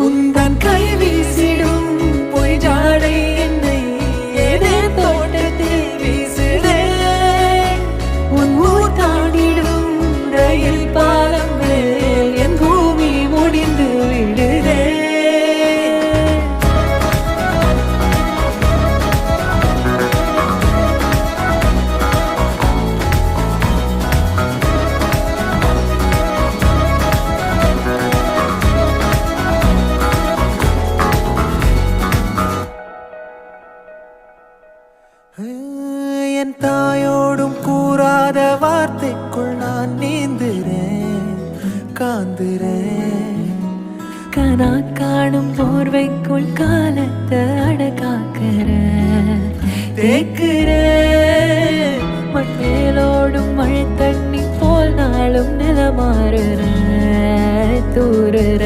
உந்தன் கை வீசிடும் பொய் ஜாடை என்னை ஏதே தோட்டத்தில் வீசுதே. உன் ஊர் தாண்டிடும் ரயில் பாலம் மேல் என் பூமி முடிந்து விடுதே. என் தாயோடும் கூறாத வார்த்தைக்குள் நான் நீந்துறேன், காந்துறேன். கனா காணும் போர்வைக்குள் காலத்தை அடக்காக்கிற தேக்குறேன். மண்ணேலோடும் மழை தண்ணி போல் நாளும் நிலமாறுற தூறுற